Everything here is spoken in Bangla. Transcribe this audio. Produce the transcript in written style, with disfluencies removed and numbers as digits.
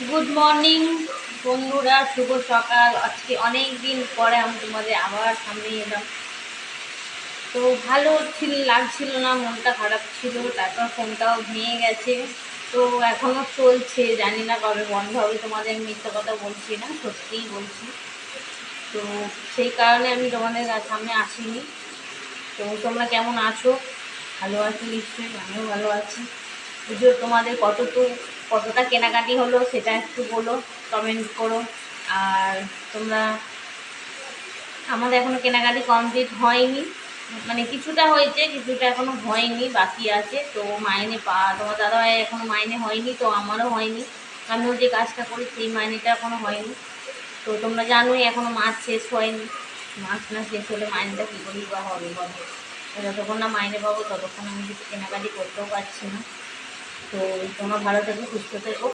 গুড মর্নিং বন্ধুরা, শুভ সকাল। আজকে অনেক দিন পরে আমি তোমাদের আবার সামনে এলাম। তো ভালো লাগছিল না, মনটা খারাপ ছিল। তারপর ফোনটাও ভেঙে গেছে। তো এখনও চলছে, জানি না কবে বন্ধ হবে। তোমাদের মিথ্যে কথা বলছি না, সত্যিই বলছি। তো সেই কারণে আমি তোমাদের সামনে আসিনি। তো তোমরা কেমন আছো? ভালো আছো নিশ্চয়ই, আমিও ভালো আছি। পুজোর তোমাদের কতটা কেনাকাটি হলো সেটা একটু বলো, কমেন্ট করো। আর তোমরা, আমাদের এখনও কেনাকাটি কমপ্লিট হয়নি, মানে কিছুটা হয়েছে, কিছুটা এখনও হয়নি, বাকি আছে। তো মাইনে তোমার দাদাভাই এখনও মাইনে হয়নি, তো আমারও হয়নি। আমিও যে কাজটা করি সেই মাইনেটা এখনও হয়নি। তো তোমরা জানোই এখনও মাস শেষ হয়নি। মাস না শেষ হলে মাইনেটা কী করেই বা হবে বলো। তো যতক্ষণ না মাইনে পাবো ততক্ষণ আমি কিছু কেনাকাটি করতেও পারছি না। তো তোমরা ভালো থেকো, সুস্থ থেকো।